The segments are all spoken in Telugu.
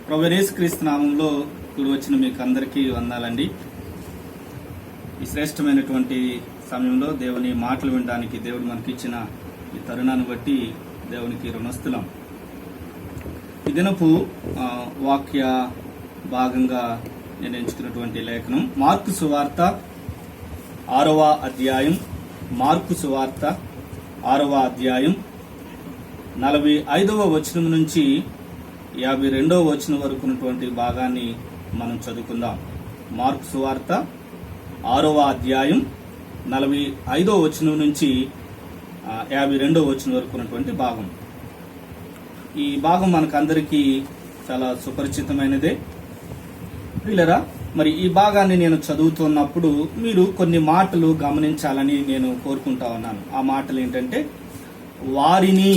ప్రభువైన యేసుక్రీస్తు నామంలో కూడి వచ్చిన మీకు అందరికీ వందనాలండి. ఈ శ్రేష్టమైనటువంటి సమయంలో దేవుని మాటలు వినడానికి దేవుడు మనకిచ్చిన ఈ తరుణాన్ని బట్టి దేవునికి రుణస్థులం. ఈ దినపు వాక్య భాగంగా నేను ఎంచుకున్నటువంటి లేఖనం మార్కు సువార్త 6వ అధ్యాయం. మార్కు సువార్త 6వ అధ్యాయం 45వ వచనం నుంచి 52వ వచనం వరకు ఉన్నటువంటి భాగాన్ని మనం చదువుకుందాం. మార్కు సువార్త 6వ అధ్యాయం 45వ వచనం నుంచి 52వ వచనం వరకు ఉన్నటువంటి భాగం. ఈ భాగం మనకందరికీ చాలా సుపరిచితమైనదే. వీళ్ళరా, మరి ఈ భాగాన్ని నేను చదువుతున్నప్పుడు మీరు కొన్ని మాటలు గమనించాలని నేను కోరుకుంటా ఉన్నాను. ఆ మాటలు ఏంటంటే వారిని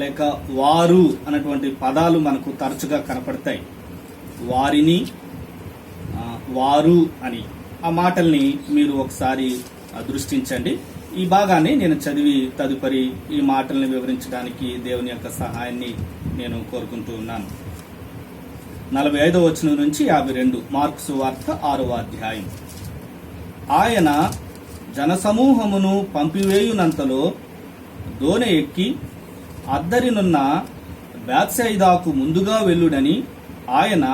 లేక వారు అన్నటువంటి పదాలు మనకు తరచుగా కనపడతాయి. వారిని, వారు అని ఆ మాటల్ని మీరు ఒకసారి దృష్టించండి. ఈ భాగాన్ని నేను చదివి తదుపరి ఈ మాటల్ని వివరించడానికి దేవుని యొక్క సహాయాన్ని నేను కోరుకుంటూ ఉన్నాను. 45వ వచనం నుంచి 52 మార్కు సువార్త 6వ అధ్యాయం. ఆయన జనసమూహమును పంపివేయునంతలో దోణి ఎక్కి అద్దరినున్న బేత్సయిదాకు ముందుగా వెళ్ళుడని ఆయన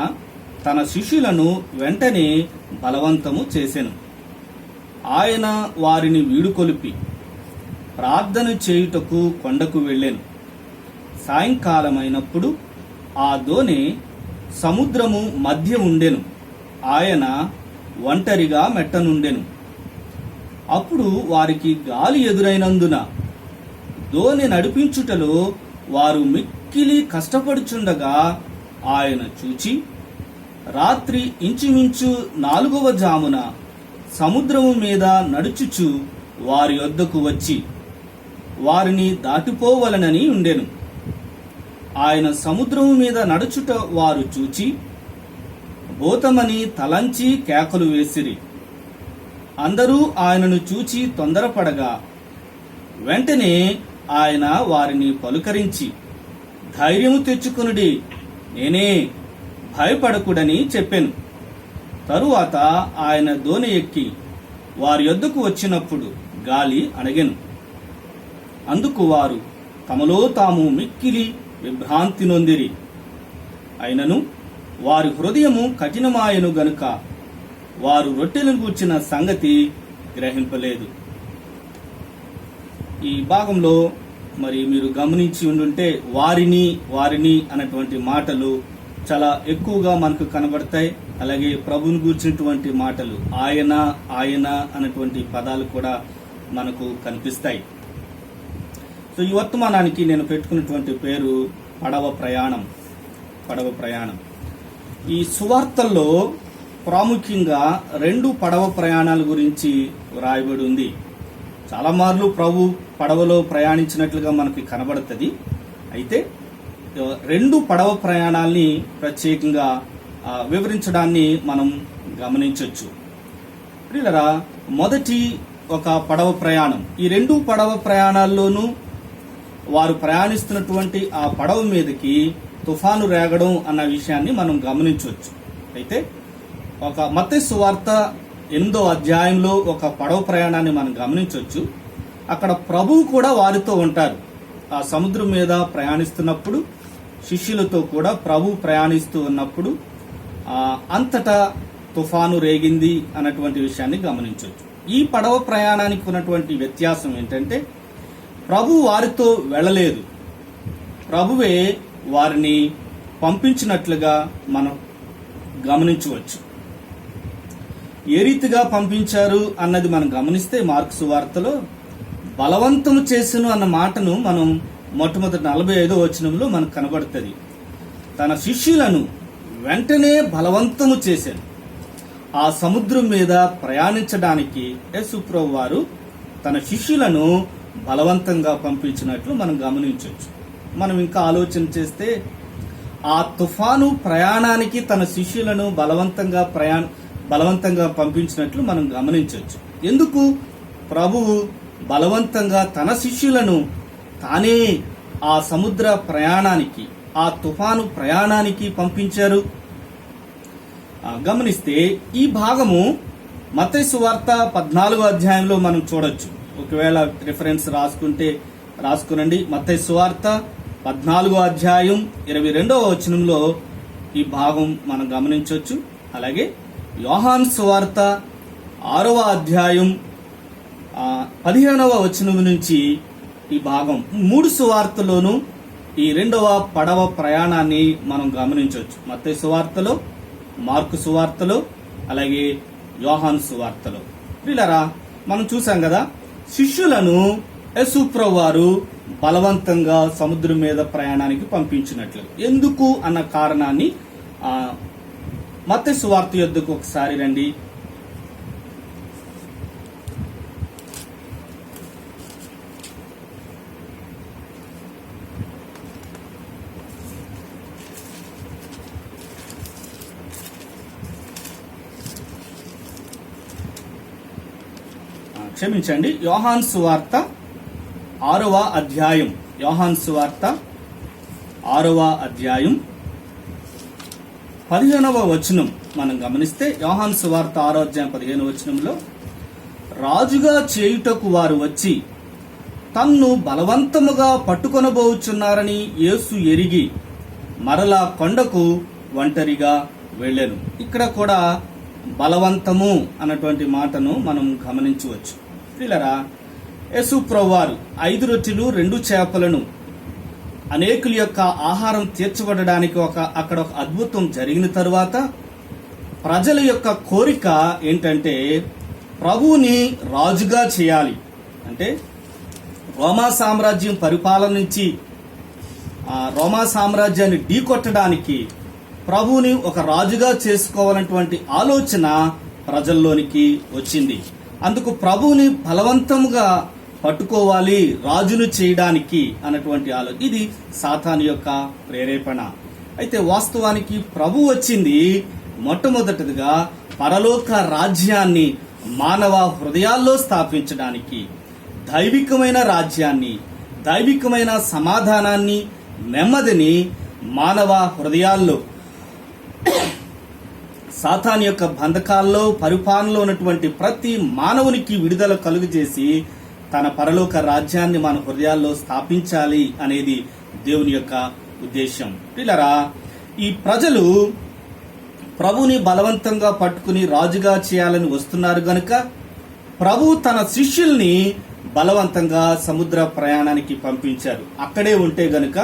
తన శిష్యులను వెంటనే బలవంతము చేసెను. ఆయన వారిని వీడుకొలిపి ప్రార్థన చేయుటకు కొండకు వెళ్ళెను. సాయంకాలమైనప్పుడు ఆ దోణి సముద్రము మధ్య ఉండెను. ఆయన ఒంటరిగా మెట్టనుండెను. అప్పుడు వారికి గాలి ఎదురైనందున దోణి నడిపించుటలో వారు మిక్కిలి కష్టపడుచుండగా ఆయన చూచి రాత్రి ఇంచుమించు 4వ జామున సముద్రము మీద నడుచుచు వారి యొద్దకు వచ్చి వారిని దాటిపోవలనని ఉండెను. ఆయన సముద్రము మీద నడుచుట వారు చూచి భూతమని తలంచి కేకలు వేసిరి. అందరూ ఆయనను చూచి తొందరపడగా వెంటనే ఆయన వారిని పలుకరించి ధైర్యము తెచ్చుకొనుడి, నేనే, భయపడకుడని చెప్పెను. తరువాత ఆయన దోణి ఎక్కి వారి యొద్దకు వచ్చినప్పుడు గాలి అణగెను. అందుకు వారు తమలో తాము మిక్కిలి విభ్రాంతి నొందిరి. అయినను వారి హృదయము కఠినమాయను గనుక వారు రొట్టెలను గూర్చిన సంగతి గ్రహింపలేదు. ఈ భాగంలో మరి మీరు గమనించి ఉండుంటే వారిని అన్నటువంటి మాటలు చాలా ఎక్కువగా మనకు కనబడతాయి. అలాగే ప్రభువుని గూర్చినటువంటి మాటలు ఆయన అన్నటువంటి పదాలు కూడా మనకు కనిపిస్తాయి. సో ఈ వర్తమానానికి నేను పెట్టుకున్నటువంటి పేరు పడవ ప్రయాణం. ఈ సువార్తల్లో ప్రాముఖ్యంగా 2 పడవ ప్రయాణాల గురించి వ్రాయబడి ఉంది. చాలా మార్లు ప్రభు పడవలో ప్రయాణించినట్లుగా మనకి కనబడుతుంది. అయితే 2 పడవ ప్రయాణాల్ని ప్రత్యేకంగా వివరించడాన్ని మనం గమనించవచ్చు. ప్రియులరా, మొదటి ఒక పడవ ప్రయాణం, ఈ 2 పడవ ప్రయాణాల్లోనూ వారు ప్రయాణిస్తున్నటువంటి ఆ పడవ మీదకి తుఫాను రేగడం అన్న విషయాన్ని మనం గమనించవచ్చు. అయితే ఒక మత్తయి సువార్త 8వ అధ్యాయంలో ఒక పడవ ప్రయాణాన్ని మనం గమనించవచ్చు. అక్కడ ప్రభువు కూడా వారితో ఉంటారు. ఆ సముద్రం మీద ప్రయాణిస్తున్నప్పుడు శిష్యులతో కూడా ప్రభు ప్రయాణిస్తూ ఉన్నప్పుడు అంతటా తుఫాను రేగింది అన్నటువంటి విషయాన్ని గమనించవచ్చు. ఈ పడవ ప్రయాణానికి ఉన్నటువంటి వ్యత్యాసం ఏంటంటే ప్రభు వారితో వెళ్ళలేదు, ప్రభువే వారిని పంపించినట్లుగా మనం గమనించవచ్చు. ఏ రీతిగా పంపించారు అన్నది మనం గమనిస్తే మార్కు సువార్తలో బలవంతము చేసెను అన్న మాటను మనం మొట్టమొదటి 45వ వచనంలో మనకు కనబడుతుంది. తన శిష్యులను వెంటనే బలవంతము చేశాను. ఆ సముద్రం మీద ప్రయాణించడానికి యేసుప్రభువు వారు తన శిష్యులను బలవంతంగా పంపించినట్లు మనం గమనించవచ్చు. మనం ఇంకా ఆలోచన చేస్తే ఆ తుఫాను ప్రయాణానికి తన శిష్యులను బలవంతంగా పంపించినట్లు మనం గమనించవచ్చు. ఎందుకు ప్రభువు బలవంతంగా తన శిష్యులను తానే ఆ సముద్ర ప్రయాణానికి ఆ తుఫాను ప్రయాణానికి పంపించారు? గమనిస్తే ఈ భాగము మత్తయి సువార్త 14వ అధ్యాయంలో మనం చూడొచ్చు. ఒకవేళ రిఫరెన్స్ రాసుకునండి. మత్తయి సువార్త 14వ అధ్యాయం 22వ వచనంలో ఈ భాగం మనం గమనించవచ్చు. అలాగే యోహాను సువార్త 6వ అధ్యాయం 15వ వచనం నుంచి ఈ భాగం 3 సువార్తలోనూ ఈ రెండవ పడవ ప్రయాణాన్ని మనం గమనించవచ్చు. మత్తయి సువార్తలో, మార్కు సువార్తలో, అలాగే యోహాను సువార్తలో. వీళ్ళరా మనం చూసాం కదా, శిష్యులను యేసుప్రభువు వారు బలవంతంగా సముద్రం మీద ప్రయాణానికి పంపించినట్లు. ఎందుకు అన్న కారణాన్ని మత్తయి సువార్త యొద్దకు ఒకసారి రండి. క్షమించండి, యోహాను సువార్త 6వ అధ్యాయం, యోహాను సువార్త 6వ అధ్యాయం 15వ వచనం మనం గమనిస్తే, యోహాను సువార్త 6వ అధ్యాయం 15వ వచనంలో, రాజుగా చేయుటకు వారు వచ్చి తన్ను బలవంతముగా పట్టుకొనబోచున్నారని యేసు ఎరిగి మరలా కొండకు ఒంటరిగా వెళ్ళెను. ఇక్కడ కూడా బలవంతము అన్నటువంటి మాటను మనం గమనించవచ్చు. పిల్లరా, యేసు ప్రభువారు 5 రొట్టెలు 2 చేపలను అనేకుల యొక్క ఆహారం తీర్చబడడానికి అక్కడ ఒక అద్భుతం జరిగిన తరువాత ప్రజల యొక్క కోరిక ఏంటంటే ప్రభువుని రాజుగా చేయాలి. అంటే రోమా సామ్రాజ్యం పరిపాలన నుంచి రోమా సామ్రాజ్యాన్ని ఢీకొట్టడానికి ప్రభువుని ఒక రాజుగా చేసుకోవాలన్నటువంటి ఆలోచన ప్రజల్లోనికి వచ్చింది. అందుకు ప్రభువుని బలవంతంగా పట్టుకోవాలి, రాజును చేయడానికి అన్నటువంటి ఆలోచన. ఇది సాతాను యొక్క ప్రేరేపణ. అయితే వాస్తవానికి ప్రభు వచ్చింది మొట్టమొదటిగా పరలోక రాజ్యాన్ని మానవ హృదయాల్లో స్థాపించడానికి, దైవికమైన రాజ్యాన్ని, దైవికమైన సమాధానాన్ని, నెమ్మదిని మానవ హృదయాల్లో సాతాను యొక్క బంధకాల్లో పరిపాలనలో ఉన్నటువంటి ప్రతి మానవునికి విడుదల కలుగజేసి తన పరలోక రాజ్యాన్ని మన హృదయాల్లో స్థాపించాలి అనేది దేవుని యొక్క ఉద్దేశం. పిల్లరా, ఈ ప్రజలు ప్రభుని బలవంతంగా పట్టుకుని రాజుగా చేయాలని వస్తున్నారు గనుక ప్రభు తన శిష్యుల్ని బలవంతంగా సముద్ర ప్రయాణానికి పంపించారు. అక్కడే ఉంటే గనుక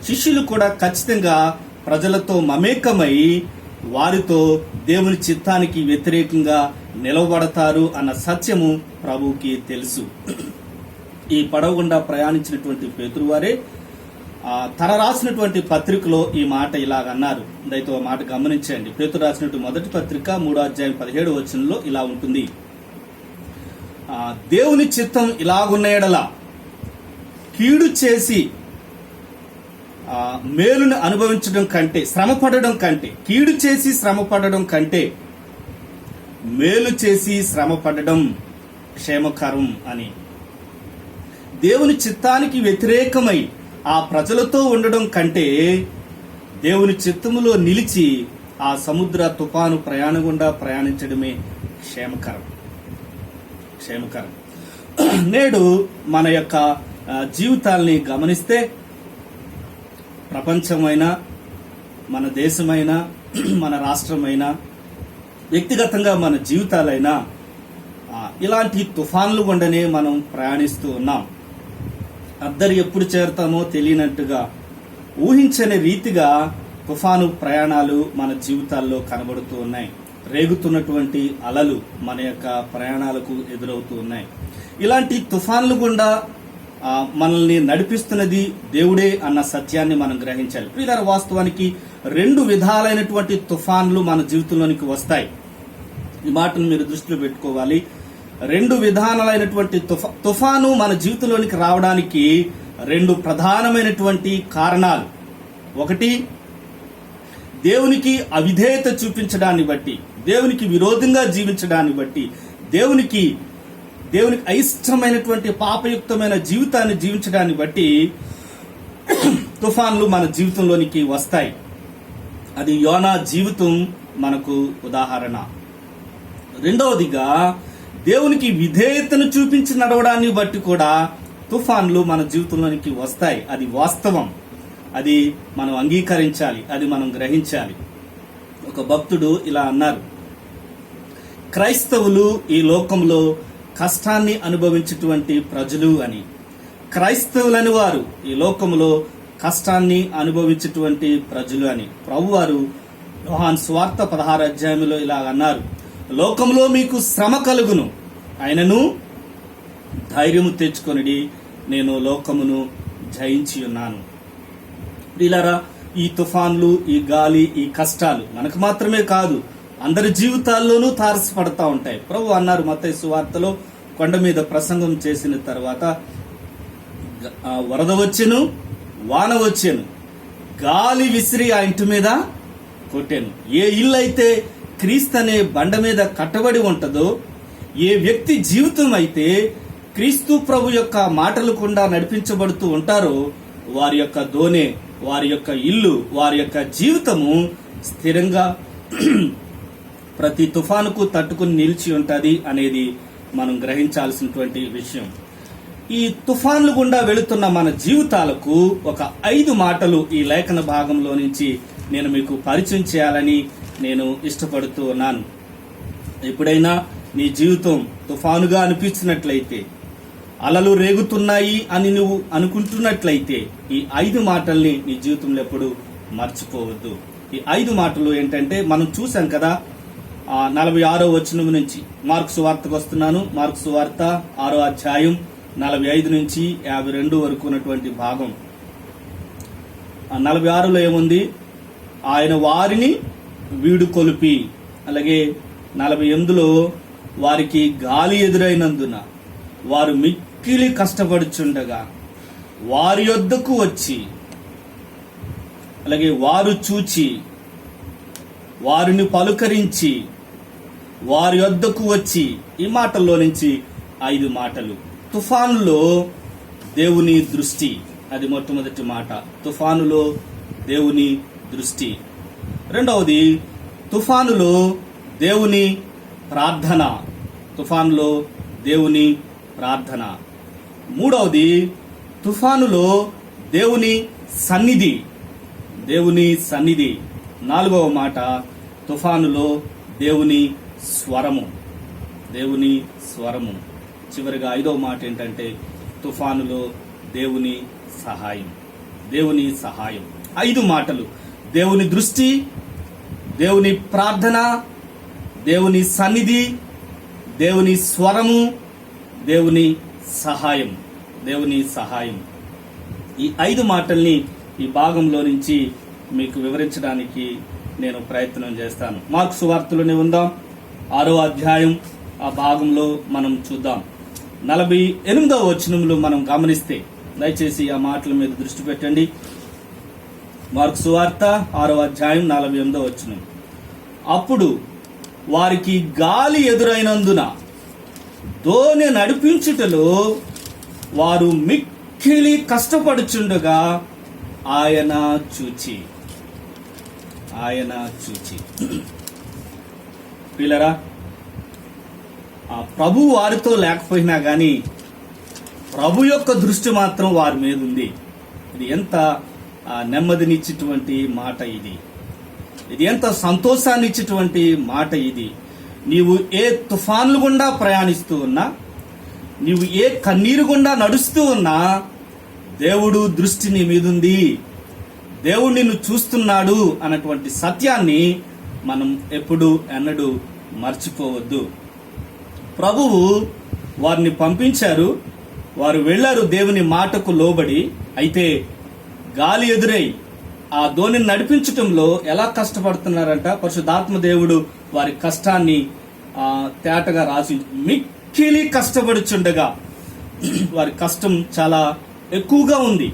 శిష్యులు కూడా ఖచ్చితంగా ప్రజలతో మమేకమై వారితో దేవుని చిత్తానికి వ్యతిరేకంగా నిలవబడతారు అన్న సత్యము ప్రభువుకి తెలుసు. ఈ పడవ గుండా ప్రయాణించినటువంటి పేతురు వారే తన రాసినటువంటి పత్రికలో ఈ మాట ఇలాగన్నారు. దయతో ఆ మాట గమనించండి. పేతురు రాసినటువంటి మొదటి పత్రిక 3వ అధ్యాయం 17వ వచనంలో ఇలా ఉంటుంది, దేవుని చిత్తం ఇలాగున్న యెడల కీడు చేసి మేలును అనుభవించడం కంటే, శ్రమపడడం కంటే, కీడు చేసి శ్రమపడడం కంటే మేలు చేసి శ్రమపడడం క్షేమకరం అని. దేవుని చిత్తానికి వ్యతిరేకమై ఆ ప్రజలతో ఉండడం కంటే దేవుని చిత్తములో నిలిచి ఆ సముద్ర తుఫాను ప్రయాణం గుండా ప్రయాణించడమే క్షేమకరం. నేడు మన యొక్క జీవితాల్ని గమనిస్తే ప్రపంచమైనా, మన దేశమైనా, మన రాష్ట్రమైనా, వ్యక్తిగతంగా మన జీవితాలైనా ఇలాంటి తుఫాన్లు గుండనే మనం ప్రయాణిస్తూ ఉన్నాం. అద్దరు ఎప్పుడు చేరుతామో తెలియనట్టుగా ఊహించని రీతిగా తుఫాను ప్రయాణాలు మన జీవితాల్లో కనబడుతూ ఉన్నాయి. రేగుతున్నటువంటి అలలు మన యొక్క ప్రయాణాలకు ఎదురవుతూ ఉన్నాయి. ఇలాంటి తుఫాన్లు గుండా మనల్ని నడిపిస్తున్నది దేవుడే అన్న సత్యాన్ని మనం గ్రహించాలి. ప్రియులారా, వాస్తవానికి 2 విధాలైనటువంటి తుఫాన్లు మన జీవితంలోనికి వస్తాయి. ఈ మాటను మీరు దృష్టిలో పెట్టుకోవాలి. 2 విధానాలైనటువంటి తుఫాను మన జీవితంలోనికి రావడానికి 2 ప్రధానమైనటువంటి కారణాలు. ఒకటి, దేవునికి అవిధేయత చూపించడాన్ని బట్టి, దేవునికి విరోధంగా జీవించడాన్ని బట్టి, దేవునికి అయిష్టమైనటువంటి పాపయుక్తమైన జీవితాన్ని జీవించడాన్ని బట్టి తుఫాన్లు మన జీవితంలోనికి వస్తాయి. అది యోనా జీవితం మనకు ఉదాహరణ. రెండవదిగా, దేవునికి విధేయతను చూపించి నడవడాన్ని బట్టి కూడా తుఫాన్లు మన జీవితంలోనికి వస్తాయి. అది వాస్తవం. అది మనం అంగీకరించాలి, అది మనం గ్రహించాలి. ఒక భక్తుడు ఇలా అన్నారు: క్రైస్తవులు ఈ లోకంలో కష్టాన్ని అనుభవించేటువంటి ప్రజలు అని. క్రైస్తవులని వారు ఈ లోకంలో కష్టాన్ని అనుభవించేటువంటి ప్రజలు అని ప్రభువారు యోహాను సువార్త 16వ అధ్యాయంలో ఇలా అన్నారు: లోకంలో మీకు శ్రమ కలుగును, ఆయనను ధైర్యము తెచ్చుకొనిడి, నేను లోకమును జయించి ఉన్నాను. ప్రియులారా, ఈ తుఫాన్లు, ఈ గాలి, ఈ కష్టాలు మనకు మాత్రమే కాదు, అందరి జీవితాల్లోనూ తారసపడతా ఉంటాయి. ప్రభు అన్నారు మత్తయి సువార్తలో, కొండ మీద ప్రసంగం చేసిన తర్వాత వరద వచ్చెను, వాన వచ్చెను, గాలి విసిరి ఆ ఇంటి మీద కొట్టాను. ఏ ఇల్లు అయితే క్రీస్తు అనే బండ మీద కట్టబడి ఉంటుందో, ఏ వ్యక్తి జీవితం అయితే క్రీస్తు ప్రభు యొక్క మాటలు గుండా నడిపించబడుతూ ఉంటారో, వారి యొక్క దోనె, వారి యొక్క ఇల్లు, వారి యొక్క జీవితము స్థిరంగా ప్రతి తుఫానుకు తట్టుకుని నిలిచి ఉంటుంది అనేది మనం గ్రహించాల్సినటువంటి విషయం. ఈ తుఫాన్లు గుండా వెళుతున్న మన జీవితాలకు ఒక 5 మాటలు ఈ లేఖన భాగంలో నుంచి నేను మీకు పరిచయం చేయాలని నేను ఇష్టపడుతూ ఉన్నాను. ఎప్పుడైనా నీ జీవితం తుఫానుగా అనిపించినట్లయితే, అలలు రేగుతున్నాయి అని నువ్వు అనుకుంటున్నట్లయితే, ఈ 5 మాటల్ని నీ జీవితంలో ఎప్పుడు మర్చిపోవద్దు. ఈ 5 మాటలు ఏంటంటే, మనం చూసాం కదా 46వ వచనం నుంచి మార్కు సువార్తకు వస్తున్నాను. మార్కు సువార్త 6వ అధ్యాయం 45 నుంచి 52 వరకు ఉన్నటువంటి భాగం. 46లో ఏముంది? ఆయన వారిని వీడు కొలిపి. అలాగే 48లో వారికి గాలి ఎదురైనందున వారు మిక్కిలి కష్టపడుచుండగా వారి యొద్దకు వచ్చి, అలాగే వారు చూచి వారిని పలుకరించి వారి యొద్దకు వచ్చి. ఈ మాటల్లో నుంచి 5 మాటలు. తుఫానులో దేవుని దృష్టి, అది మొట్టమొదటి మాట. తుఫానులో దేవుని దృష్టి. రెండవది, తుఫానులో దేవుని ప్రార్థన. తుఫానులో దేవుని ప్రార్థన. మూడవది, తుఫానులో దేవుని సన్నిధి. దేవుని సన్నిధి. 4వ మాట, తుఫానులో దేవుని స్వరము. దేవుని స్వరము. చివరిగా 5వ మాట ఏంటంటే, తుఫానులో దేవుని సహాయం. దేవుని సహాయం. 5 మాటలు: దేవుని దృష్టి, దేవుని ప్రార్థన, దేవుని సన్నిధి, దేవుని స్వరము, దేవుని సహాయం. దేవుని సహాయం. ఈ 5 మాటల్ని ఈ భాగంలో నుంచి మీకు వివరించడానికి నేను ప్రయత్నం చేస్తాను. మార్కు సువార్తలోనే ఉందాం, 6వ అధ్యాయం ఆ భాగంలో మనం చూద్దాం. 48వ వచనంలో మనం గమనిస్తే, దయచేసి ఆ మాటల మీద దృష్టి పెట్టండి. మార్కు సువార్త 6వ అధ్యాయం 48వ వచనం. అప్పుడు వారికి గాలి ఎదురైనందున దోణి నడిపించుటలో వారు మిక్కిలి కష్టపడుచుండగా ఆయన చూచి. పిల్లరా, ఆ ప్రభు వారితో లేకపోయినా గాని ప్రభు యొక్క దృష్టి మాత్రం వారి మీద ఉంది. ఇది ఎంత నెమ్మదినిచ్చేటువంటి మాట ఇది. ఇది ఎంత సంతోషాన్ని ఇచ్చేటువంటి మాట ఇది. నీవు ఏ తుఫాన్లు గుండా ప్రయాణిస్తూ ఉన్నా, నీవు ఏ కన్నీరు గుండా నడుస్తూ ఉన్నా, దేవుడు దృష్టి నీ మీదుంది, దేవుడు నిన్ను చూస్తున్నాడు అన్నటువంటి సత్యాన్ని మనం ఎప్పుడు ఎన్నడూ మర్చిపోవద్దు. ప్రభువు వారిని పంపించారు, వారు వెళ్లారు దేవుని మాటకు లోబడి. అయితే గాలి ఎదురై ఆ దోణిని నడిపించటంలో ఎలా కష్టపడుతున్నారంట, పరిశుద్ధాత్మ దేవుడు వారి కష్టాన్ని తేటగా రాసి, మిక్కిలి కష్టపడుచుండగా, వారి కష్టం చాలా ఎక్కువగా ఉంది.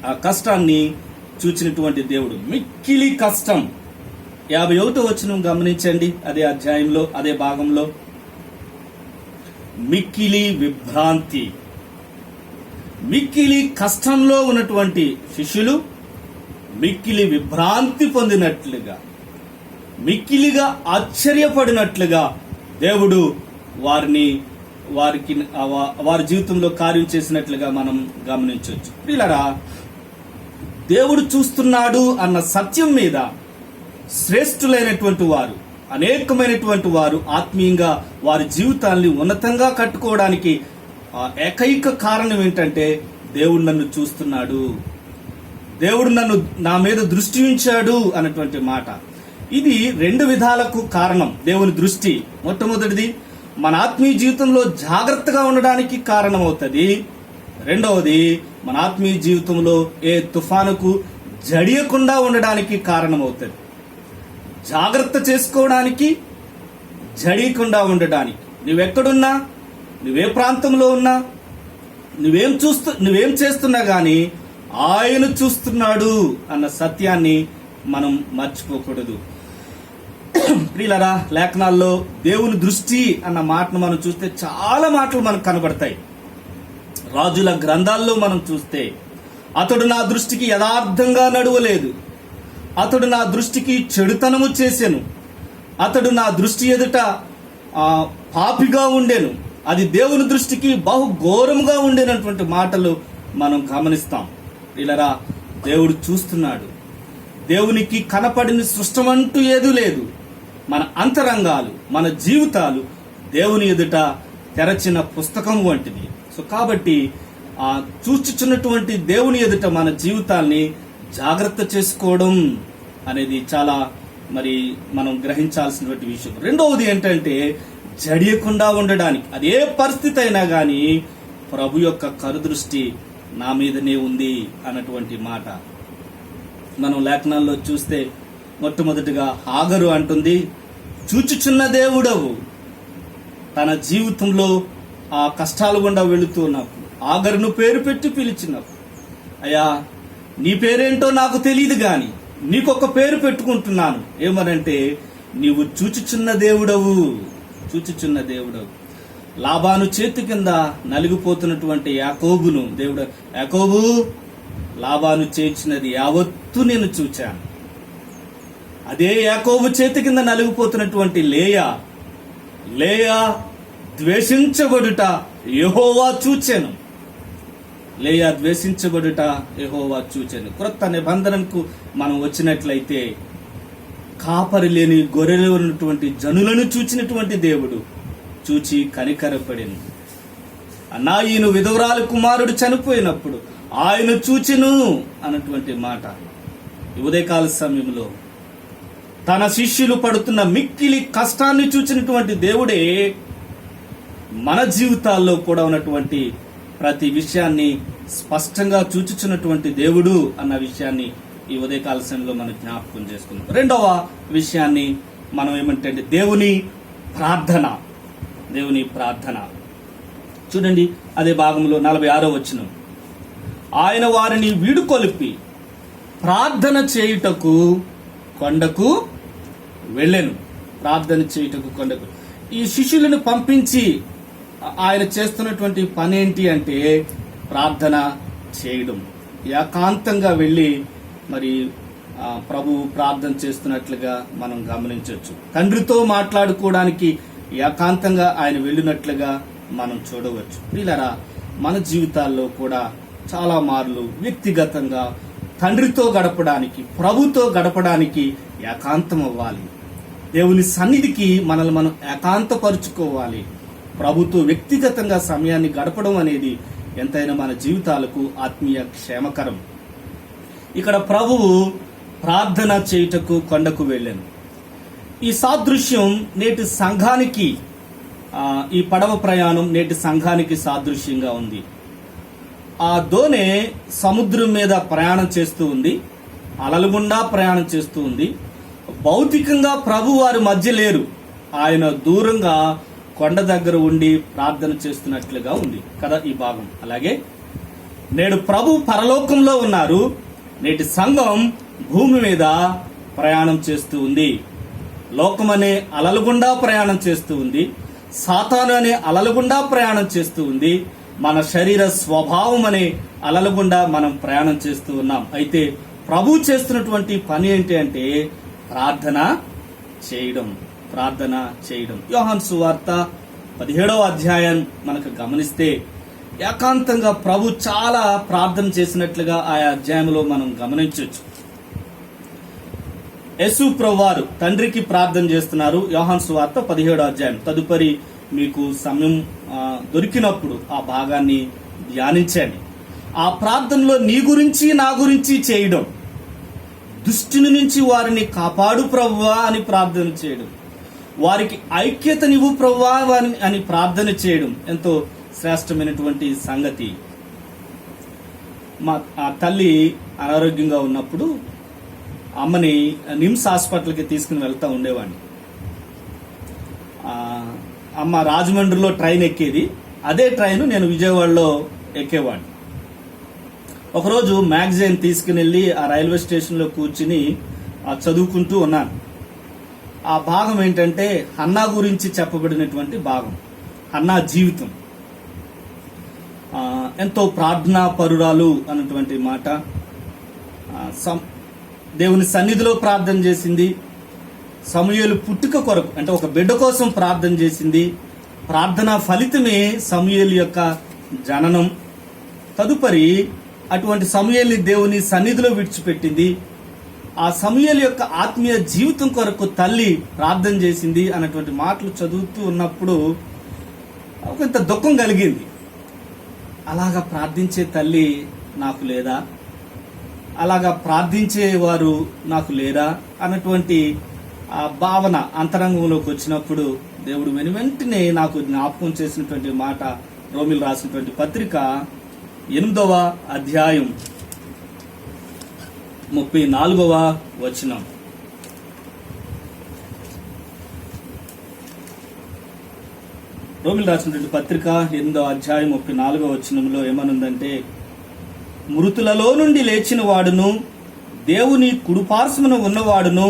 ఆ కష్టాన్ని చూచినటువంటి దేవుడు, మిక్కిలి కష్టం. 51వ వచనం గమనించండి, అదే అధ్యాయంలో, అదే భాగంలో. మిక్కిలి విభ్రాంతి. మిక్కిలి కష్టంలో ఉన్నటువంటి శిష్యులు మిక్కిలి విభ్రాంతి పొందినట్లుగా, మిక్కిలిగా ఆశ్చర్యపడినట్లుగా దేవుడు వారి జీవితంలో కార్యం చేసినట్లుగా మనం గమనించవచ్చు. ప్రియులారా, దేవుడు చూస్తున్నాడు అన్న సత్యం మీద శ్రేష్ఠులైనటువంటి వారు, అనేకమైనటువంటి వారు ఆత్మీయంగా వారి జీవితాన్ని ఉన్నతంగా కట్టుకోవడానికి ఏకైక కారణం ఏంటంటే దేవుడు నన్ను చూస్తున్నాడు, దేవుడు నా మీద దృష్టి ఉంచాడు అన్నటువంటి మాట. ఇది 2 విధాలకు కారణం. దేవుని దృష్టి మొట్టమొదటిది మన ఆత్మీయ జీవితంలో జాగ్రత్తగా ఉండడానికి కారణమవుతుంది. రెండవది మన ఆత్మీయ జీవితంలో ఏ తుఫానుకు జడియకుండా ఉండడానికి కారణమవుతుంది. జాగ్రత్త చేసుకోవడానికి, జడియకుండా ఉండడానికి. నువ్వెక్కడున్నా, నువ్వే ప్రాంతంలో ఉన్నా, నువ్వేం చేస్తున్నా గాని ఆయన చూస్తున్నాడు అన్న సత్యాన్ని మనం మర్చిపోకూడదు. ప్రియులారా, లేఖనాల్లో దేవుని దృష్టి అన్న మాటను మనం చూస్తే చాలా మాటలు మనకు కనబడతాయి. రాజుల గ్రంథాల్లో మనం చూస్తే అతడు నా దృష్టికి యథార్థంగా నడవలేదు, అతడు నా దృష్టికి చెడుతనము చేసెను, అతడు నా దృష్టి ఎదుట పాపిగా ఉండెను, అది దేవుని దృష్టికి బహు ఘోరముగా ఉండేనటువంటి మాటలు మనం గమనిస్తాం. ప్రియులారా, దేవుడు చూస్తున్నాడు. దేవునికి కనపడిన సృష్టమంటూ ఏదీ లేదు. మన అంతరంగాలు, మన జీవితాలు దేవుని ఎదుట తెరచిన పుస్తకం వంటిది. సో కాబట్టి చూచుచున్నటువంటి దేవుని ఎదుట మన జీవితాల్ని జాగ్రత్త చేసుకోవడం అనేది చాలా మనం గ్రహించాల్సినటువంటి విషయం. రెండవది ఏంటంటే జడియకుండా ఉండడానికి. అదే పరిస్థితి అయినా కానీ ప్రభు యొక్క కరుదృష్టి నా మీదనే ఉంది అన్నటువంటి మాట మనం లేఖనాల్లో చూస్తే మొట్టమొదటిగా హాగరు అంటుంది, చూచుచున్న దేవుడవు. తన జీవితంలో ఆ కష్టాలు గుండా వెళుతున్నప్పుడు హాగరును పేరు పెట్టి పిలిచినప్పుడు, అయ్యా నీ పేరేంటో నాకు తెలియదు గాని నీకొక పేరు పెట్టుకుంటున్నాను. ఏమనంటే నీవు చూచుచున్న దేవుడవు, చూచుచున్న దేవుడవు. లాబాను చేతి కింద నలిగిపోతున్నటువంటి యాకోబును దేవుడు, యాకోబు లాబాను చేర్చినది యావత్తు నేను చూచాను. అదే యాకోబు చేతి కింద నలిగిపోతున్నటువంటి లేయా ద్వేషించబడుట యెహోవా చూచెను. లేయా ద్వేషించబడుట యెహోవా చూచెను. క్రొత్త నిబంధనకు మనం వచ్చినట్లయితే కాపరి లేని గొర్రెలు ఉన్నటువంటి జనులను చూచినటువంటి దేవుడు చూచి కనికరపడిను. అన్నాయను విధవరాలు కుమారుడు చనిపోయినప్పుడు ఆయన చూచెను అన్నటువంటి మాట. ఉదయకాల సమయంలో తన శిష్యులు పడుతున్న మిక్కిలి కష్టాన్ని చూచినటువంటి దేవుడే మన జీవితాల్లో కూడా ఉన్నటువంటి ప్రతి విషయాన్ని స్పష్టంగా చూచుచున్నటువంటి దేవుడు అన్న విషయాన్ని ఈ ఉదయకాల సమయంలో మనం జ్ఞాపకం చేసుకుందాం. రెండవ విషయాన్ని మనం ఏమంటే దేవుని ప్రార్థన. దేవుని ప్రార్థన చూడండి, అదే భాగంలో 46వ వచనం, ఆయన వారిని వీడుకొలిపి ప్రార్థన చేయుటకు కొండకు వెళ్ళెను. ప్రార్థన చేయుటకు కొండకు. ఈ శిష్యులను పంపించి ఆయన చేస్తున్నటువంటి పని ఏంటి అంటే ప్రార్థన చేయడం. ఏకాంతంగా వెళ్ళి ప్రభువు ప్రార్థన చేస్తున్నట్లుగా మనం గమనించవచ్చు. తండ్రితో మాట్లాడుకోవడానికి ఏకాంతంగా ఆయన వెళ్ళినట్లుగా మనం చూడవచ్చు. ప్రియులారా, మన జీవితాల్లో కూడా చాలా మార్లు వ్యక్తిగతంగా తండ్రితో గడపడానికి, ప్రభుతో గడపడానికి ఏకాంతం అవ్వాలి. దేవుని సన్నిధికి మనల్ని మనం ఏకాంతపరుచుకోవాలి. ప్రభుతో వ్యక్తిగతంగా సమయాన్ని గడపడం అనేది ఎంతైనా మన జీవితాలకు ఆత్మీయ క్షేమకరం. ఇక్కడ ప్రభువు ప్రార్థన చేయుటకు కొండకు వెళ్ళాను. ఈ సాదృశ్యం నేటి సంఘానికి, ఈ పడవ ప్రయాణం నేటి సంఘానికి సాదృశ్యంగా ఉంది. ఆ దోణె సముద్రం మీద ప్రయాణం చేస్తూ ఉంది, అలల గుండా ప్రయాణం చేస్తూ ఉంది. భౌతికంగా ప్రభు వారి మధ్య లేరు, ఆయన దూరంగా కొండ దగ్గర ఉండి ప్రార్థన చేస్తున్నట్లుగా ఉంది కదా ఈ భాగం. అలాగే నేడు ప్రభు పరలోకంలో ఉన్నారు, నేటి సంఘం భూమి మీద ప్రయాణం చేస్తూ ఉంది. లోకం అనే అలల గుండా ప్రయాణం చేస్తూ ఉంది, సాతాను అనే అలల గుండా ప్రయాణం చేస్తూ ఉంది. మన శరీర స్వభావం అనే అలల గుండా మనం ప్రయాణం చేస్తూ ఉన్నాం. అయితే ప్రభు చేస్తున్నటువంటి పని ఏంటి అంటే ప్రార్థన చేయడం. యోహాను సువార్త 17వ అధ్యాయం మనకు గమనిస్తే ఏకాంతంగా ప్రభు చాలా ప్రార్థన చేసినట్లుగా ఆ అధ్యాయంలో మనం గమనించవచ్చు. యేసు ప్రభువారు తండ్రికి ప్రార్థన చేస్తున్నారు. యోహాను సువార్త 17వ అధ్యాయం. తదుపరి మీకు సమయం దొరికినప్పుడు ఆ భాగాన్ని ధ్యానించండి. ఆ ప్రార్థనలో నీ గురించి నా గురించి చేయడం, దుష్టుని నుంచి వారిని కాపాడు ప్రభువా అని ప్రార్థన చేయడం, వారికి ఐక్యతనివ్వు ప్రభువా అని ప్రార్థన చేయడం ఎంతో శ్రేష్టమైనటువంటి సంగతి. ఆ తల్లి అనారోగ్యంగా ఉన్నప్పుడు అమ్మని నిమ్స్ హాస్పిటల్కి తీసుకుని వెళ్తూ ఉండేవాడిని. అమ్మ రాజమండ్రిలో ట్రైన్ ఎక్కేది, అదే ట్రైన్ నేను విజయవాడలో ఎక్కేవాడిని. ఒకరోజు మ్యాగజైన్ తీసుకుని వెళ్ళి ఆ రైల్వే స్టేషన్లో కూర్చుని చదువుకుంటూ ఉన్నాను. ఆ భాగం ఏంటంటే హన్నా గురించి చెప్పబడినటువంటి భాగం. హన్నా జీవితం ఎంతో ప్రార్థనా పరురాలు అన్నటువంటి మాట. దేవుని సన్నిధిలో ప్రార్థన చేసింది. సమూయేలు పుట్టుక కొరకు అంటే ఒక బిడ్డ కోసం ప్రార్థన చేసింది. ప్రార్థన ఫలితమే సమూయేలు యొక్క జననం. తదుపరి అటువంటి సమూయేలుని దేవుని సన్నిధిలో విడిచిపెట్టింది. ఆ సమూయేలు యొక్క ఆత్మీయ జీవితం కొరకు తల్లి ప్రార్థన చేసింది అన్నటువంటి మాటలు చదువుతూ ఉన్నప్పుడు కొంత దుఃఖం కలిగింది. అలాగా ప్రార్థించే తల్లి నాకు లేదా, అలాగా ప్రార్థించేవారు నాకు లేరా అన్నటువంటి ఆ భావన అంతరంగంలోకి వచ్చినప్పుడు దేవుడు వెనువెంటనే నాకు జ్ఞాపకం చేసినటువంటి మాట రోమిలు రాసినటువంటి పత్రిక 8వ అధ్యాయం 34వ వచనం. రోమిలు రాసినటువంటి పత్రిక 8వ అధ్యాయం 34వ వచనంలో ఏమనుందంటే, మృతులలో నుండి లేచిన వాడును దేవుని కుడిపార్శ్వమున ఉన్నవాడును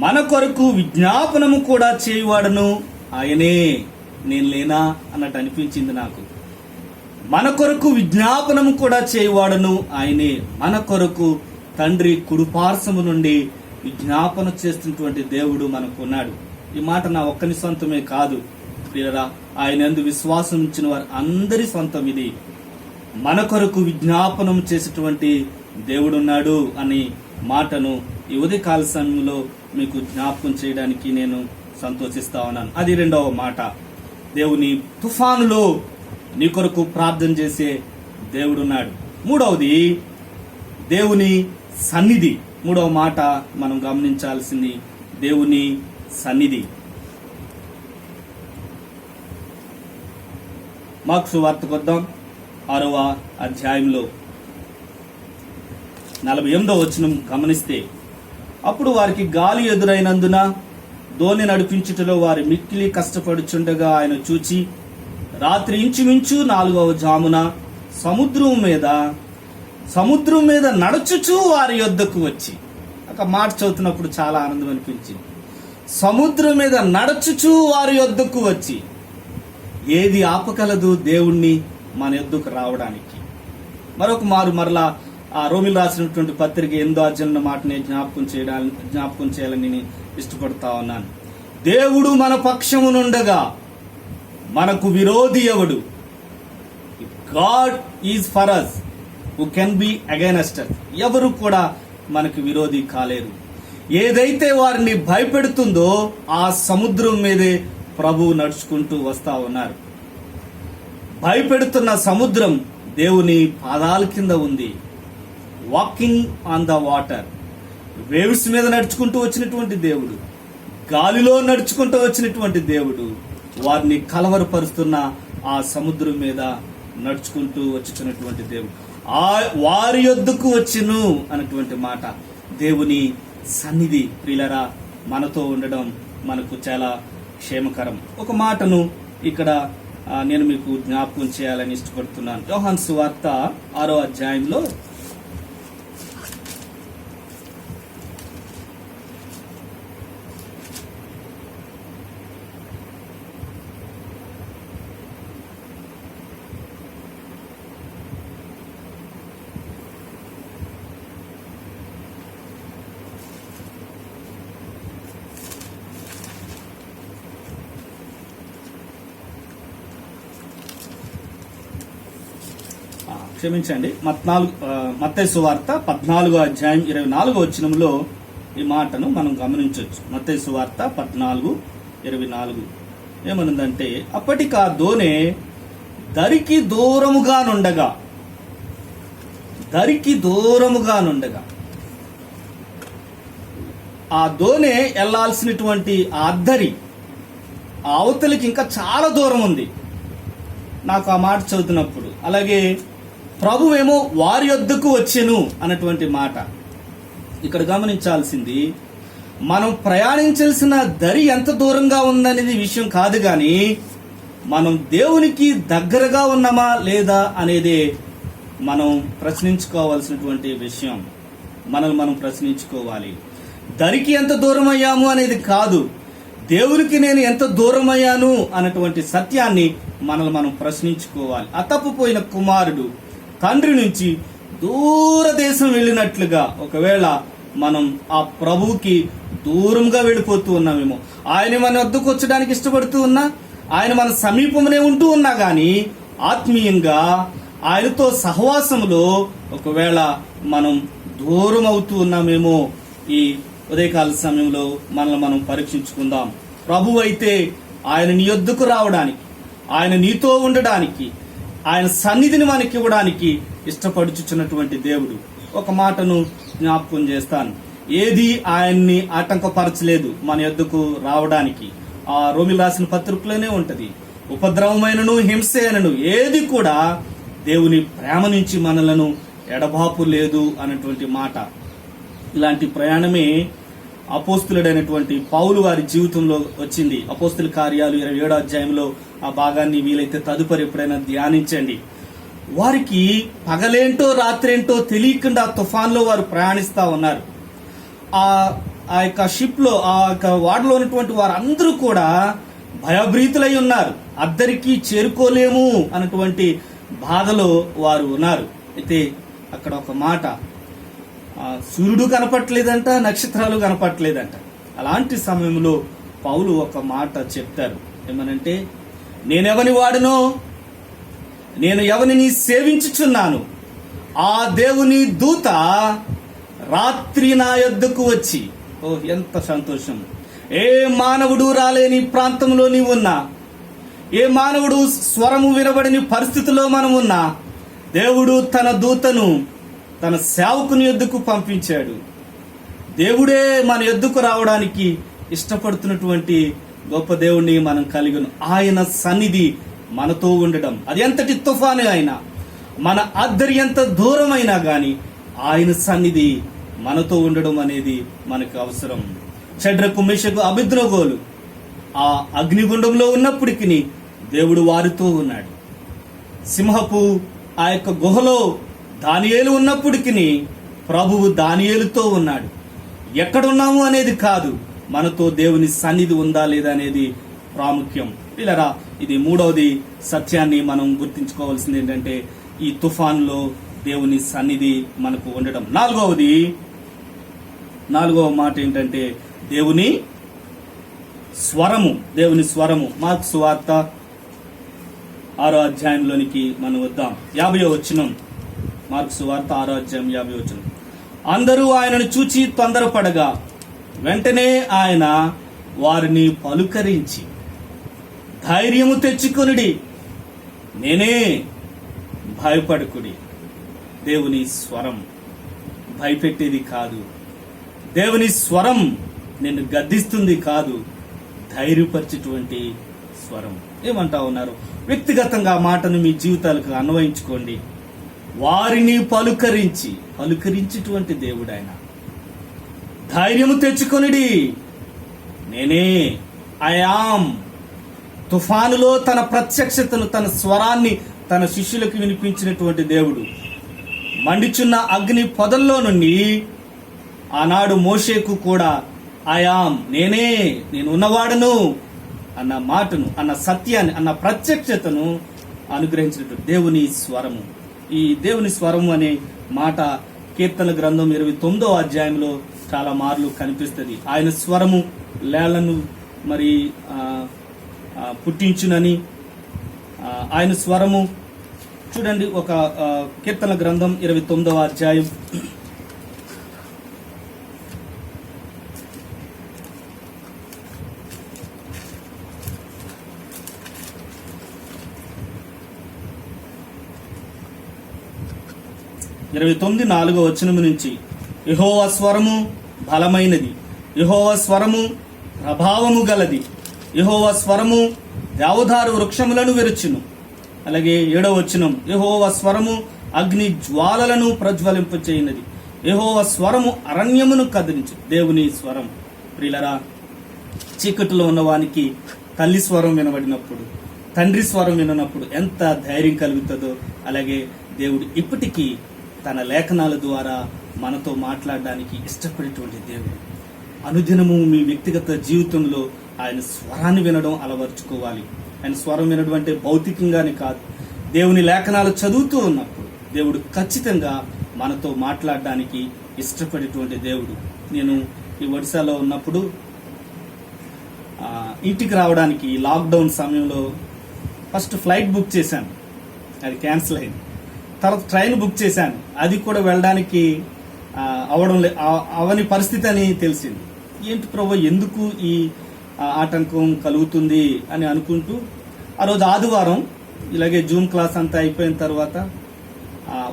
మన కొరకు విజ్ఞాపనము కూడా చేయువాడును ఆయనే. నేను లేనా అన్నట్టు అనిపించింది నాకు. మన కొరకు విజ్ఞాపనము కూడా చేయువాడును ఆయనే. మన కొరకు తండ్రి కుడిపార్శ్వము నుండి విజ్ఞాపన చేస్తున్నటువంటి దేవుడు మనకు ఉన్నాడు. ఈ మాట నా ఒక్కని సొంతమే కాదు ప్రియరా, ఆయన యందు విశ్వాసం ఉంచిన వారు అందరి సొంతం ఇది. మన కొరకు విజ్ఞాపనం చేసేటువంటి దేవుడున్నాడు అని మాటను ఈ ఉదయకాల సమయంలో మీకు జ్ఞాపకం చేయడానికి నేను సంతోషిస్తా ఉన్నాను. అది 2వ మాట. దేవుని తుఫానులో నీ కొరకు ప్రార్థన చేసే దేవుడున్నాడు. 3వది దేవుని సన్నిధి. 3వ మాట మనం గమనించాల్సింది దేవుని సన్నిధి. మార్కు సువార్తకు వద్దాం. 6వ అధ్యాయంలో 48వ వచనం గమనిస్తే, అప్పుడు వారికి గాలి ఎదురైనందున దోణి నడిపించుటలో వారి మిక్కిలి కష్టపడుచుండగా ఆయన చూచి రాత్రి ఇంచుమించు 4వ జామున సముద్రం మీద నడుచుచూ వారి యొద్దకు వచ్చి, ఒక మాట చదువుతున్నప్పుడు చాలా ఆనందం అనిపించింది. సముద్రం మీద నడుచుచూ వారి యొద్దకు వచ్చి. ఏది ఆపగలదు దేవుణ్ణి మన యొద్దకు రావడానికి? మరలా ఆ రోమిలు రాసినటువంటి పత్రిక 8వ అధ్యాయం మాటని జ్ఞాపకం చేయాలని నేను ఇష్టపడతా ఉన్నాను. దేవుడు మన పక్షమునుండగా మనకు విరోధి ఎవడు? God is for us, who can be against us? ఎవరు కూడా మనకు విరోధి కాలేరు. ఏదైతే వారిని భయపెడుతుందో ఆ సముద్రం మీదే ప్రభువు నడుచుకుంటూ వస్తా ఉన్నారు. భయపెడుతున్న సముద్రం దేవుని పాదాల కింద ఉంది. Walking on the water. Waves మీద నడుచుకుంటూ వచ్చినటువంటి దేవుడు, గాలిలో నడుచుకుంటూ వచ్చినటువంటి దేవుడు, వారిని కలవరపరుస్తున్న ఆ సముద్రం మీద నడుచుకుంటూ వచ్చుతున్నటువంటి దేవుడు. వారి యొద్దకు వచ్చును అన్నటువంటి మాట. దేవుని సన్నిధి ప్రియులరా మనతో ఉండడం మనకు చాలా క్షేమకరం. ఒక మాటను ఇక్కడ నేను మీకు జ్ఞాపకం చేయాలని ఇష్టపడుతున్నాను. యోహాను సువార్త 6వ అధ్యాయంలో క్షమించండి, మత్తయి సువార్త 14:24 ఈ మాటను మనం గమనించవచ్చు. మత్తయి సువార్త 14:24 ఏమనుందంటే, అప్పటికి ఆ దోణె దరికి దూరముగా నుండగా ఆ దోణె వెళ్లాల్సినటువంటి ఆ అద్దరి ఆ అవతలికి ఇంకా చాలా దూరం ఉంది. నాకు ఆ మాట చదువుతున్నప్పుడు, అలాగే ప్రభువేమో వారి యొద్దకు వచ్చెను అన్నటువంటి మాట ఇక్కడ గమనించాల్సింది. మనం ప్రయాణించాల్సిన దరి ఎంత దూరంగా ఉందనేది విషయం కాదు, కానీ మనం దేవునికి దగ్గరగా ఉన్నామా లేదా అనేదే మనం ప్రశ్నించుకోవాల్సినటువంటి విషయం. మనల్ని మనం ప్రశ్నించుకోవాలి. దరికి ఎంత దూరం అయ్యాము అనేది కాదు, దేవునికి నేను ఎంత దూరం అయ్యాను అన్నటువంటి సత్యాన్ని మనల్ని మనం ప్రశ్నించుకోవాలి. ఆ తప్పుపోయిన కుమారుడు తండ్రి నుంచి దూర దేశం వెళ్ళినట్లుగా ఒకవేళ మనం ఆ ప్రభువుకి దూరంగా వెళ్ళిపోతూ ఉన్నామేమో. ఆయన మన వద్దకు వచ్చడానికి ఇష్టపడుతూ ఉన్నా, ఆయన మన సమీపంలోనే ఉంటూ ఉన్నా గాని ఆత్మీయంగా ఆయనతో సహవాసంలో ఒకవేళ మనం దూరం అవుతూ ఉన్నామేమో. ఈ ఉదయకాల సమయంలో మనల్ని మనం పరీక్షించుకుందాం. ప్రభు అయితే ఆయన నీ యొద్దకు రావడానికి, ఆయన నీతో ఉండడానికి, ఆయన సన్నిధిని మనకి ఇవ్వడానికి ఇష్టపడుచున్నటువంటి దేవుడు. ఒక మాటను జ్ఞాపకం చేస్తాను. ఏది ఆయన్ని ఆటంకపరచలేదు మన యొద్దకు రావడానికి. ఆ రోమిలు రాసిన పత్రికలోనే ఉంటది. ఉపద్రవమైనను హింసైనను ఏది కూడా దేవుని ప్రేమ నుంచి మనలను ఎడబాపు లేదు అన్నటువంటి మాట. ఇలాంటి ప్రయాణమే అపోస్తులుడైనటువంటి పౌలు వారి జీవితంలో వచ్చింది. అపోస్తుల కార్యాలు 27వ అధ్యాయంలో ఆ భాగాన్ని వీలైతే తదుపరి ఎప్పుడైనా ధ్యానించండి. వారికి పగలేంటో రాత్రేంటో తెలియకుండా తుఫాన్లో వారు ప్రయాణిస్తా ఉన్నారు. ఆ యొక్క షిప్ లో, ఆ యొక్క వాడలో ఉన్నటువంటి వారందరూ కూడా భయభ్రీతులై ఉన్నారు. అద్దరికి చేరుకోలేము అన్నటువంటి బాధలో వారు ఉన్నారు. అయితే అక్కడ ఒక మాట, సూర్యుడు కనపట్లేదంట, నక్షత్రాలు కనపట్లేదంట. అలాంటి సమయంలో పౌలు ఒక మాట చెప్తారు. ఏమనంటే, నేనెవని వాడునో, నేను ఎవరిని సేవించుచున్నాను, ఆ దేవుని దూత రాత్రి నా యొద్దకు వచ్చి. ఓ ఎంత సంతోషం! ఏ మానవుడు రాలేని ప్రాంతంలో నీవు ఉన్నా, ఏ మానవుడు స్వరము వినబడని పరిస్థితిలో మనం ఉన్నా, దేవుడు తన దూతను తన సేవకుని యొద్దకు పంపించాడు. దేవుడే మన యొద్దకు రావడానికి ఇష్టపడుతున్నటువంటి గొప్ప దేవుణ్ణి మనం కలిగిన. ఆయన సన్నిధి మనతో ఉండడం, అది ఎంతటి తుఫాను అయినా, మన అద్దరి ఎంత దూరం అయినా గాని ఆయన సన్నిధి మనతో ఉండడం అనేది మనకు అవసరం. షడ్రకు, మేషకు, అబేద్నెగోలు ఆ అగ్నిగుండంలో ఉన్నప్పటికీ దేవుడు వారితో ఉన్నాడు. సింహపు ఆ యొక్క గుహలో దానియేలు ఉన్నప్పటికీ ప్రభువు దానియేలుతో ఉన్నాడు. ఎక్కడున్నాము అనేది కాదు, మనతో దేవుని సన్నిధి ఉందా లేదా అనేది ప్రాముఖ్యం. పిల్లరా, ఇది మూడవది సత్యాన్ని మనం గుర్తించుకోవాల్సింది ఏంటంటే, ఈ తుఫాన్లో దేవుని సన్నిధి మనకు ఉండడం. నాలుగవ మాట ఏంటంటే దేవుని స్వరము. మార్కు సువార్త 6వ అధ్యాయంలోనికి మనం వద్దాం. 50వ వచనం, మార్కు సువార్త 6వ అధ్యాయం 50వ వచనం. అందరూ ఆయనను చూచి తొందరపడగా వెంటనే ఆయన వారిని పలుకరించి, ధైర్యము తెచ్చుకొనుడి, నేనే, భయపడకుడి. దేవుని స్వరం భయపెట్టేది కాదు. దేవుని స్వరం నిన్ను గద్దిస్తుంది కాదు, ధైర్యపరిచేటువంటి స్వరం. ఏమంటా ఉన్నారు? వ్యక్తిగతంగా మాటను మీ జీవితాలకు అన్వయించుకోండి. వారిని పలుకరించేటువంటి దేవుడు ఆయన. ధైర్యము తెచ్చుకొనిడి, నేనే, ఐ యామ్. తుఫానులో తన ప్రత్యక్షతను, తన స్వరాన్ని తన శిష్యులకు వినిపించినటువంటి దేవుడు. మండిచున్న అగ్ని పొదల్లో నుండి ఆనాడు మోషేకు కూడా ఐ యామ్, నేను ఉన్నవాడను అన్న మాటను, అన్న సత్యాన్ని, అన్న ప్రత్యక్షతను అనుగ్రహించినటువంటి దేవుని స్వరము. ఈ దేవుని స్వరము అనే మాట కీర్తన గ్రంథం 29వ అధ్యాయంలో చాలా మార్లు కనిపిస్తుంది. ఆయన స్వరము లేళ్లను మరి పుట్టించునని, ఆయన స్వరము చూడండి, ఒక కీర్తన గ్రంథం 29వ అధ్యాయం 29:4 వచనం నుంచి, యెహోవా స్వరము బలమైనది, యెహోవా స్వరము ప్రభావము గలది, యెహోవా స్వరము దేవదారు వృక్షములను విరుచును. అలాగే 7వ వచనం, యెహోవా స్వరము అగ్ని జ్వాలలను ప్రజ్వలింపచేయునది, యెహోవా స్వరము అరణ్యమును కదిలించు. దేవుని స్వరం ప్రియులరా, చీకటిలో ఉన్నవానికి తల్లి స్వరం వినబడినప్పుడు, తండ్రి స్వరం వినప్పుడు ఎంత ధైర్యం కలుగుతుందో, అలాగే దేవుడు ఇప్పటికీ తన లేఖనాల ద్వారా మనతో మాట్లాడడానికి ఇష్టపడేటువంటి దేవుడు. అనుదినము మీ వ్యక్తిగత జీవితంలో ఆయన స్వరాన్ని వినడం అలవర్చుకోవాలి. ఆయన స్వరం వినడం అంటే భౌతికంగానే కాదు, దేవుని లేఖనాలు చదువుతూ ఉన్నప్పుడు దేవుడు ఖచ్చితంగా మనతో మాట్లాడడానికి ఇష్టపడేటువంటి దేవుడు. నేను ఈ ఒడిశాలో ఉన్నప్పుడు ఇంటికి రావడానికి లాక్డౌన్ సమయంలో ఫస్ట్ ఫ్లైట్ బుక్ చేశాను, అది క్యాన్సిల్ అయింది. తర్వాత ట్రైన్ బుక్ చేశాను, అది కూడా వెళ్ళడానికి అవని పరిస్థితి అని తెలిసింది. ఏంటి ప్రభు, ఎందుకు ఈ ఆటంకం కలుగుతుంది అని అనుకుంటూ, ఆ రోజు ఆదివారం ఇలాగే జూమ్ క్లాస్ అంతా అయిపోయిన తర్వాత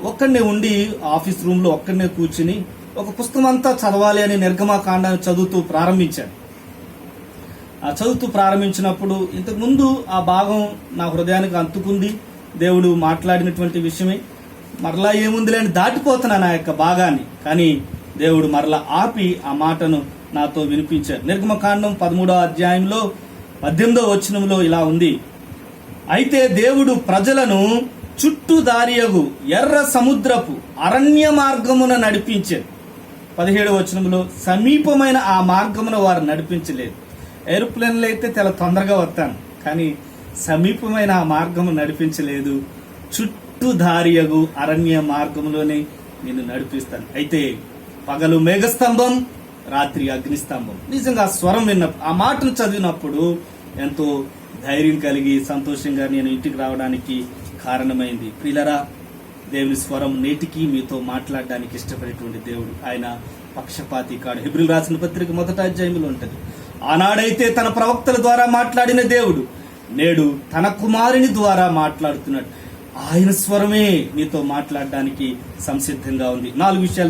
ఒక్కడనే ఉండి ఆఫీస్ రూమ్ లో ఒక్కడనే కూర్చుని ఒక పుస్తకం అంతా చదవాలి అని నిర్గమకాండాన్ని చదువుతూ ప్రారంభించాను. చదువుతూ ప్రారంభించినప్పుడు ఇంతకు ముందు ఆ భాగం నా హృదయానికి అంతుకుంది, దేవుడు మాట్లాడినటువంటి విషయమే. మరలా ఏముందిలే అని దాటిపోతున్నాను ఆ యొక్క భాగాన్ని, కానీ దేవుడు మరలా ఆపి ఆ మాటను నాతో వినిపించారు. నిర్గమకాండం 13వ అధ్యాయంలో 18వ వచనంలో ఇలా ఉంది, అయితే దేవుడు ప్రజలను చుట్టూ దారియగు ఎర్ర సముద్రపు అరణ్య మార్గమున నడిపించారు. 17వ వచనంలో సమీపమైన ఆ మార్గమున వారు నడిపించలేదు. ఏరోప్లేన్లో అయితే చాలా తొందరగా వస్తాను, కానీ సమీపమైన ఆ మార్గము నడిపించలేదు. చుట్టూ దారియగు అరణ్య మార్గంలోనే నేను నడిపిస్తాను. అయితే పగలు మేఘస్తంభం, రాత్రి అగ్నిస్తంభం. నిజంగా ఆ స్వరం విన్నప్పుడు, ఆ మాటను చదివినప్పుడు ఎంతో ధైర్యం కలిగి సంతోషంగా నేను ఇంటికి రావడానికి కారణమైంది. ప్రియులరా, దేవుని స్వరం నేటికి మీతో మాట్లాడడానికి ఇష్టపడేటువంటి దేవుడు. ఆయన పక్షపాతి కాడు. హెబ్రీయులకు రాసిన పత్రిక 1వ అధ్యాయంలో ఉంటుంది, ఆనాడైతే తన ప్రవక్తల ద్వారా మాట్లాడిన దేవుడు నేడు తన కుమారుని ద్వారా మాట్లాడుతున్నాడు. ఆయన స్వరమే మీతో మాట్లాడడానికి సంసిద్ధంగా ఉంది. 4 విషయాలు